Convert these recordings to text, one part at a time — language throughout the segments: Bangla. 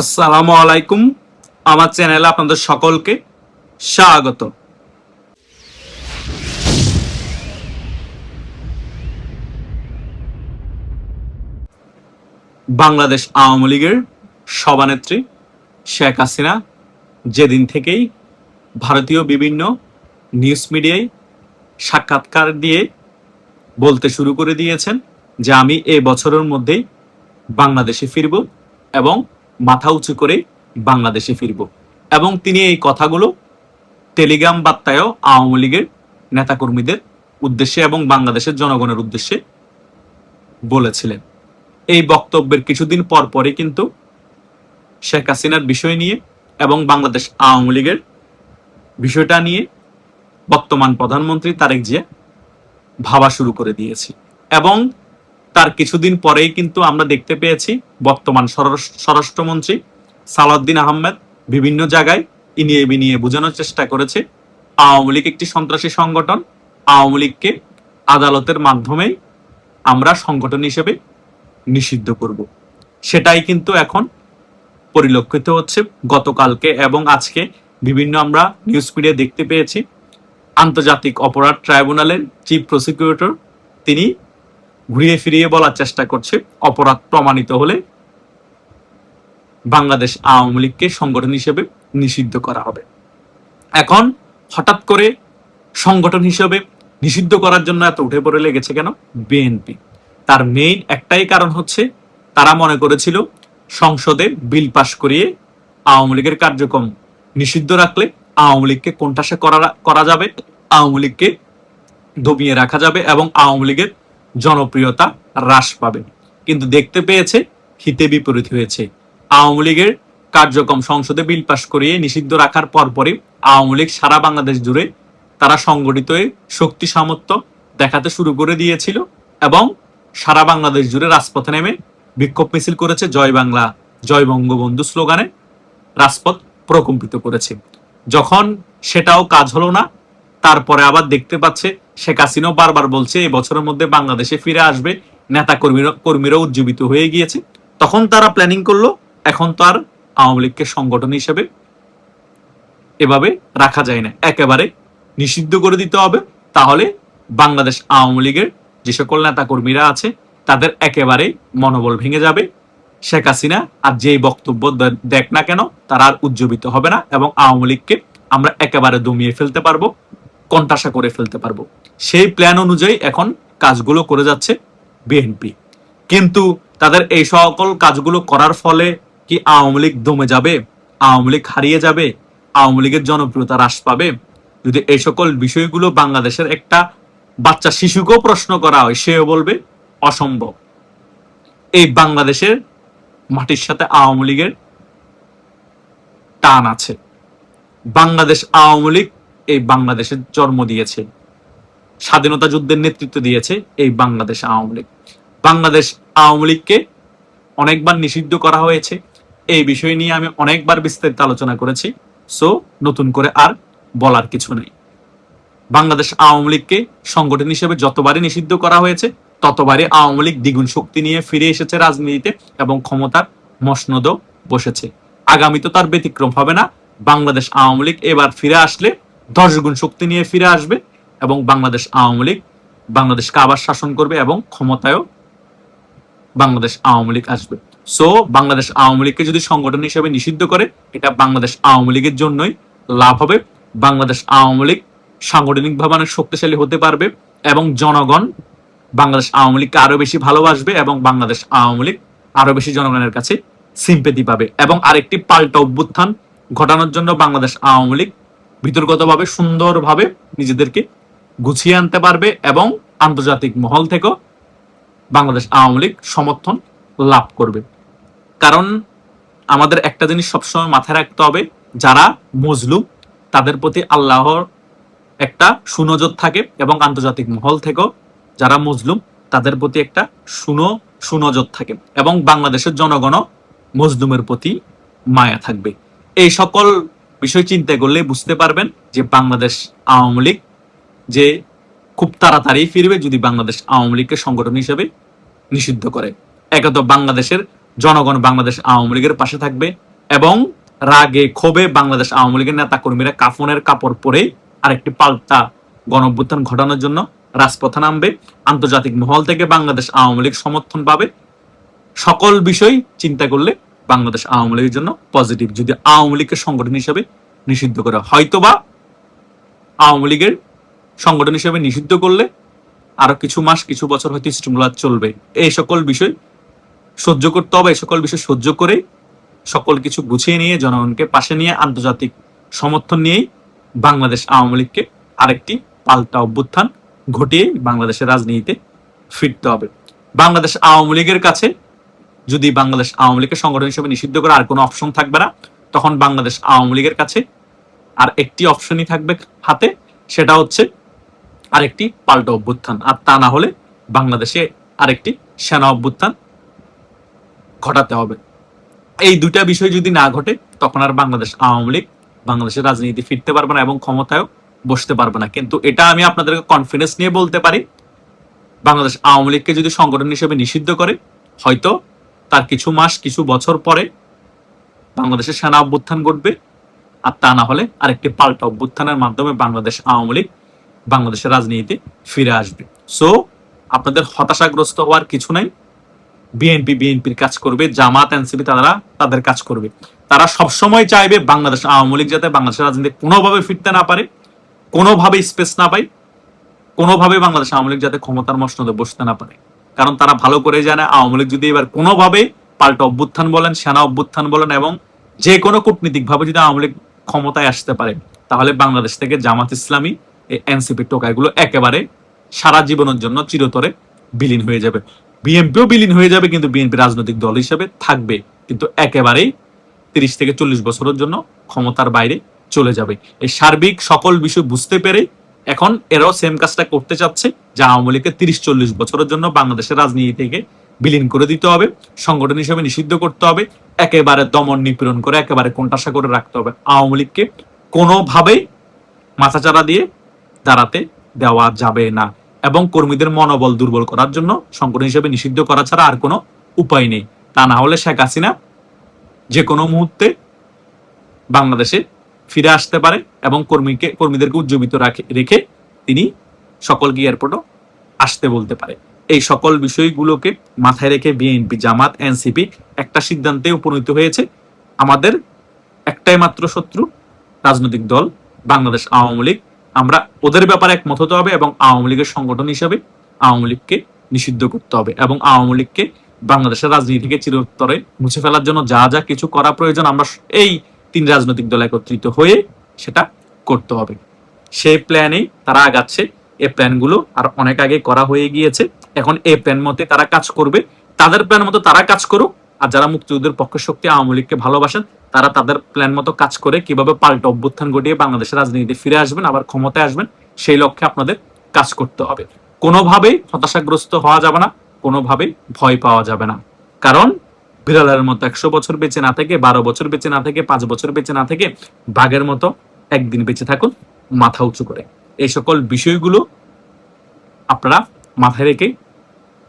আসসালামু আলাইকুম। আমার চ্যানেলে আপনাদের সকলকে স্বাগত। বাংলাদেশ আওয়ামী লীগের সভানেত্রী শেখ হাসিনা যেদিন থেকেই ভারতীয় বিভিন্ন নিউজ মিডিয়ায় সাক্ষাৎকার দিয়ে বলতে শুরু করে দিয়েছেন যে আমি এই বছরের মধ্যেই বাংলাদেশে ফিরব এবং মাথা উঁচু করে বাংলাদেশে ফিরব, এবং তিনি এই কথাগুলো টেলিগ্রাম বার্তায়ও আওয়ামী লীগের নেতাকর্মীদের উদ্দেশ্যে এবং বাংলাদেশের জনগণের উদ্দেশ্যে বলেছিলেন। এই বক্তব্যের কিছুদিন পর পরই কিন্তু শেখ হাসিনার বিষয় নিয়ে এবং বাংলাদেশ আওয়ামী লীগের বিষয়টা নিয়ে বর্তমান প্রধানমন্ত্রী তারেক জিয়া ভাবা শুরু করে দিয়েছে, এবং তার কিছুদিন পরেই কিন্তু আমরা দেখতে পেয়েছি বর্তমান স্বরাষ্ট্রমন্ত্রী সালাউদ্দিন আহমেদ বিভিন্ন জায়গায় ইনিয়ে বিনিয়ে বোঝানোর চেষ্টা করেছে আওয়ামী লীগ একটি সন্ত্রাসী সংগঠন, আওয়ামী লীগকে আদালতের মাধ্যমে আমরা সংগঠন হিসেবে নিষিদ্ধ করব। সেটাই কিন্তু এখন পরিলক্ষিত হচ্ছে। গতকালকে এবং আজকে বিভিন্ন আমরা নিউজ মিডিয়া দেখতে পেয়েছি আন্তর্জাতিক অপরাধ ট্রাইব্যুনালের চিফ প্রসিকিউটর তিনি ঘুরিয়ে ফিরিয়ে বলার চেষ্টা করছে অপরাধ প্রমাণিত হলে বাংলাদেশ আওয়ামী লীগকে সংগঠন হিসেবে নিষিদ্ধ করা হবে। এখন হঠাৎ করে সংগঠন হিসেবে নিষিদ্ধ করার জন্য এত উঠে পড়ে লেগেছে কেন বিএনপি? তার মেইন একটাই কারণ হচ্ছে তারা মনে করেছিল সংসদে বিল পাশ করিয়ে আওয়ামী লীগের কার্যক্রম নিষিদ্ধ রাখলে আওয়ামী লীগকে কোণঠাসা করা যাবে, আওয়ামী লীগকে দমিয়ে রাখা যাবে এবং আওয়ামী লীগের জনপ্রিয়তা হ্রাস পাবে। কিন্তু দেখতে পেয়েছে হিতে বিপরীত হয়েছে। আওয়ামী লীগের কার্যক্রম সংসদে বিল পাশ করিয়ে নিষিদ্ধ রাখার পরপরই আওয়ামী লীগ সারা বাংলাদেশ জুড়ে তারা সংগঠিত হয়ে শক্তি সামর্থ্য দেখাতে শুরু করে দিয়েছিল এবং সারা বাংলাদেশ জুড়ে রাজপথে নেমে বিক্ষোভ মিছিল করেছে, জয় বাংলা জয় বঙ্গবন্ধু স্লোগানে রাজপথ প্রকম্পিত করেছে। যখন সেটাও কাজ হলো না, তারপরে আবার দেখতে পাচ্ছে শেখ হাসিনাও বারবার বলছে এই বছরের মধ্যে বাংলাদেশে ফিরে আসবে, নেতা কর্মীরা উজ্জীবিত হয়ে গিয়েছে। তখন তারা প্ল্যানিং করলো এখন তো আর আওয়ামী লীগকে সংগঠন হিসেবে এভাবে রাখা যায় না, একেবারে নিষিদ্ধ করে দিতে হবে। তাহলে বাংলাদেশ আওয়ামী লীগের যে সকল নেতা কর্মীরা আছে তাদের একেবারে মনোবল ভেঙে যাবে। শেখ হাসিনা আর যেই বক্তব্য দেখ না কেন তারা আর উজ্জীবিত হবে না এবং আওয়ামী লীগকে আমরা একেবারে দমিয়ে ফেলতে পারবো, কোণঠাসা করে ফেলতে পারবো। সেই প্ল্যান অনুযায়ী এখন কাজগুলো করে যাচ্ছে বিএনপি। কিন্তু তাদের এই সকল কাজগুলো করার ফলে কি আওয়ামী লীগ দমে যাবে, আওয়ামী লীগ হারিয়ে যাবে, আওয়ামী লীগের জনপ্রিয়তা হ্রাস পাবে? যদি এই সকল বিষয়গুলো বাংলাদেশের একটা বাচ্চা শিশুকেও প্রশ্ন করা হয় সেও বলবে অসম্ভব। এই বাংলাদেশের মাটির সাথে আওয়ামী লীগের টান আছে। বাংলাদেশ আওয়ামী লীগ এই বাংলাদেশের জন্ম দিয়েছে, স্বাধীনতা যুদ্ধের নেতৃত্ব দিয়েছে এই বাংলাদেশ আওয়ামী লীগ। বাংলাদেশ আওয়ামী লীগকে অনেকবার নিষিদ্ধ করা হয়েছে, এই বিষয় নিয়ে আমি অনেকবার বিস্তারিত আলোচনা করেছি, সো নতুন করে আর বলার কিছু নেই। বাংলাদেশ আওয়ামী লীগকে সংগঠন হিসেবে যতবারই নিষিদ্ধ করা হয়েছে ততবারই আওয়ামী লীগ দ্বিগুণ শক্তি নিয়ে ফিরে এসেছে রাজনীতিতে এবং ক্ষমতার মসনদও বসেছে। আগামী তো তার ব্যতিক্রম হবে না। বাংলাদেশ আওয়ামী লীগ এবার ফিরে আসলে 10 গুণ শক্তি নিয়ে ফিরে আসবে এবং বাংলাদেশ আওয়ামী লীগ বাংলাদেশকে আবার শাসন করবে এবং ক্ষমতায়ও বাংলাদেশ আওয়ামী লীগ আসবে। সো বাংলাদেশ আওয়ামী লীগকে যদি সংগঠন হিসেবে নিষিদ্ধ করে এটা বাংলাদেশ আওয়ামী লীগের জন্যই লাভ হবে। বাংলাদেশ আওয়ামী লীগ সাংগঠনিকভাবে অনেক শক্তিশালী হতে পারবে এবং জনগণ বাংলাদেশ আওয়ামী লীগকে আরো বেশি ভালোবাসবে এবং বাংলাদেশ আওয়ামী লীগ আরো বেশি জনগণের কাছে সিম্পেথি পাবে এবং আরেকটি পাল্টা অভ্যুত্থান ঘটানোর জন্য বাংলাদেশ আওয়ামী লীগ বিতর্কতভাবে সুন্দরভাবে নিজেদেরকে গুছিয়ে আনতে পারবে এবং আন্তর্জাতিক মহল থেকেও বাংলাদেশ আওয়ামী লীগ সমর্থন লাভ করবে। কারণ আমাদের একটা জিনিস সবসময় মাথায় রাখতে হবে, যারা মজলুম তাদের প্রতি আল্লাহর একটা সুনজর থাকে এবং আন্তর্জাতিক মহল থেকেও যারা মজলুম তাদের প্রতি একটা সুনজর থাকে এবং বাংলাদেশের জনগণও মজলুমের প্রতি মায়া থাকবে। এই সকল বিষয় চিন্তা করলে বুঝতে পারবেন যে বাংলাদেশ আওয়ামী লীগ যে খুব তাড়াতাড়ি ফিরবে যদি বাংলাদেশ আওয়ামী লীগকে সংগঠন হিসেবে নিষিদ্ধ করে। একে তো বাংলাদেশের জনগণ বাংলাদেশ আওয়ামী লীগের পাশে থাকবে, এবং রাগে ক্ষোভে বাংলাদেশ আওয়ামী লীগের নেতা কর্মীরা কাফনের কাপড় পরে আরেকটি পাল্টা গণঅভ্যুত্থান ঘটানোর জন্য রাজপথে নামবে। আন্তর্জাতিক মহল থেকে বাংলাদেশ আওয়ামী লীগ সমর্থন পাবে। সকল বিষয় চিন্তা করলে বাংলাদেশ আওয়ামী লীগের জন্য পজিটিভ, যদি আওয়ামী লীগকে সংগঠন হিসেবে নিষিদ্ধ করে। হয়তোবা আওয়ামী লীগের সংগঠন হিসেবে নিষিদ্ধ করলে আরো কিছু মাস কিছু বছর হয়তো স্টিমুলার চলবে। এই সকল বিষয় সহ্য করতে হবে। এই সকল বিষয় সহ্য করে সকল কিছু গুছিয়ে নিয়ে জনগণকে পাশে নিয়ে আন্তর্জাতিক সমর্থন নিয়েই বাংলাদেশ আওয়ামী লীগকে আরেকটি পাল্টা অভ্যুত্থান ঘটিয়ে বাংলাদেশের রাজনীতিতে ফিরতে হবে। বাংলাদেশ আওয়ামী লীগের কাছে যদি বাংলাদেশ আওয়ামী লীগের সংগঠন হিসেবে নিষিদ্ধ করে আর কোনো অপশন থাকবে না, তখন বাংলাদেশ আওয়ামী লীগের কাছে আর একটি অপশনই থাকবে হাতে, সেটা হচ্ছে আরেকটি পাল্টা অভ্যুত্থান। আর তা না হলে বাংলাদেশে আরেকটি সেনা অভ্যুত্থান ঘটাতে হবে। এই দুইটা বিষয় যদি না ঘটে, তখন আর বাংলাদেশ আওয়ামী লীগ বাংলাদেশের রাজনীতি ফিরতে পারবে না এবং ক্ষমতায়ও বসতে পারবে না। কিন্তু এটা আমি আপনাদেরকে কনফিডেন্স নিয়ে বলতে পারি, বাংলাদেশ আওয়ামী লীগকে যদি সংগঠন হিসেবে নিষিদ্ধ করে, হয়তো তার কিছু মাস কিছু বছর পরে বাংলাদেশের সেনা অভ্যুত্থান ঘটবে। আর তা না হলে আরেকটি পাল্টা অভ্যুত্থানের মাধ্যমে বাংলাদেশ আওয়ামী লীগ বাংলাদেশের রাজনীতিতে ফিরে আসবে। সো আপনাদের হতাশাগ্রস্ত হওয়ার কিছু নাই। বিএনপির কাজ করবে, জামাত এনসিপি তারা তাদের কাজ করবে। তারা সবসময় চাইবে বাংলাদেশ আওয়ামী লীগ যাতে বাংলাদেশের রাজনীতি কোনোভাবে ফিরতে না পারে, কোনোভাবে স্পেস না পায়, কোনোভাবে বাংলাদেশ আওয়ামী লীগ যাতে ক্ষমতার মসনদে বসতে না পারে। কারণ তারা ভালো করে জানে আওয়ামী লীগ যদি এবার কোনোভাবে পাল্টা অভ্যুত্থান বলেন, সেনা অভ্যুত্থান বলেন এবং যে কোনো কূটনীতিক ভাবে যদি আওয়ামী লীগ ক্ষমতায় আসতে পারে, তাহলে বাংলাদেশ থেকে জামাত ইসলামী এনসিপি টোকাইগুলো একেবারে সারা জীবনের জন্য চিরতরে বিলীন হয়ে যাবে। বিএনপিও বিলীন হয়ে যাবে, কিন্তু বিএনপি রাজনৈতিক দল হিসেবে থাকবে, কিন্তু একেবারেই 30 থেকে 40 বছরের জন্য ক্ষমতার বাইরে চলে যাবে। এই সার্বিক সকল বিষয় বুঝতে পেরে এখন এরাও সেম কাজটা করতে চাচ্ছে, যে আওয়ামী লীগকে 30-40 বছরের জন্য বাংলাদেশের রাজনীতি থেকে বিলীন করে দিতে হবে, সংগঠন হিসেবে নিষিদ্ধ করতে হবে, একেবারে দমন নিপীড়ন করে একেবারে কোণঠাসা করে রাখতে হবে। আওয়ামী লীগকে কোনোভাবেই মাথাচাড়া দিয়ে দাঁড়াতে দেওয়া যাবে না এবং কর্মীদের মনোবল দুর্বল করার জন্য সংগঠন হিসেবে নিষিদ্ধ করা ছাড়া আর কোনো উপায় নেই। তা না হলে শেখ হাসিনা যে কোনো মুহূর্তে বাংলাদেশে ফিরে আসতে পারে এবং কর্মীদেরকে উজ্জীবিত রেখে তিনি সকলকে এয়ারপোর্টও আসতে বলতে পারে। এই সকল বিষয়গুলোকে মাথায় রেখে বিএনপি, জামাত, এনসিপি একটা সিদ্ধান্তে উপনীত হয়েছে, আমাদের একটাই মাত্র শত্রু রাজনৈতিক দল বাংলাদেশ আওয়ামী লীগ। আমরা ওদের ব্যাপারে একমত হতে হবে এবং আওয়ামী লীগের সংগঠন হিসেবে আওয়ামী লীগকে নিষিদ্ধ করতে হবে এবং আওয়ামী লীগকে বাংলাদেশের রাজনীতি থেকে চিরতরে মুছে ফেলার জন্য যা যা কিছু করা প্রয়োজন, আমরা এই 3 রাজনৈতিক দল একত্রিত হয়ে সেটা করতে হবে। সেই প্ল্যানেই তারা আগাচ্ছে। এই প্ল্যানগুলো আর অনেক আগে করা হয়ে গিয়েছে, এখন এই প্ল্যান মতে তারা কাজ করবে। তাদের প্ল্যান মতো তারা কাজ করুক, আর যারা মুক্তিযুদ্ধের পক্ষের শক্তি আওয়ামী লীগকে ভালোবাসেন, তারা তাদের প্ল্যান মতো কাজ করে কিভাবে পাল্টা অভ্যুত্থান ঘটিয়ে বাংলাদেশের রাজনীতিতে ফিরে আসবেন, আবার ক্ষমতায় আসবেন, সেই লক্ষ্যে আপনাদের কাজ করতে হবে। কোনোভাবেই হতাশাগ্রস্ত হওয়া যাবে না, কোনোভাবেই ভয় পাওয়া যাবে না। কারণ বিড়ালের মতো 100 বছর বেঁচে না থেকে, 12 বছর বেঁচে না থেকে, 5 বছর বেঁচে না থেকে, বাঘের মতো একদিন বেঁচে থাকুন মাথা উঁচু করে। এই সকল বিষয়গুলো আপনারা মাথায় রেখে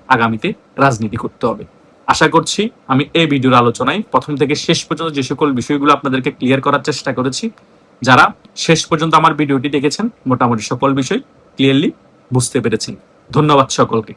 আগামীতে রাজনীতি করতে হবে। আশা করছি আমি এই ভিডিওর আলোচনায় প্রথম থেকে শেষ পর্যন্ত যে সকল বিষয়গুলো আপনাদেরকে ক্লিয়ার করার চেষ্টা করেছি, যারা শেষ পর্যন্ত আমার ভিডিওটি দেখেছেন মোটামুটি সকল বিষয় ক্লিয়ারলি বুঝতে পেরেছেন। ধন্যবাদ সকলকে।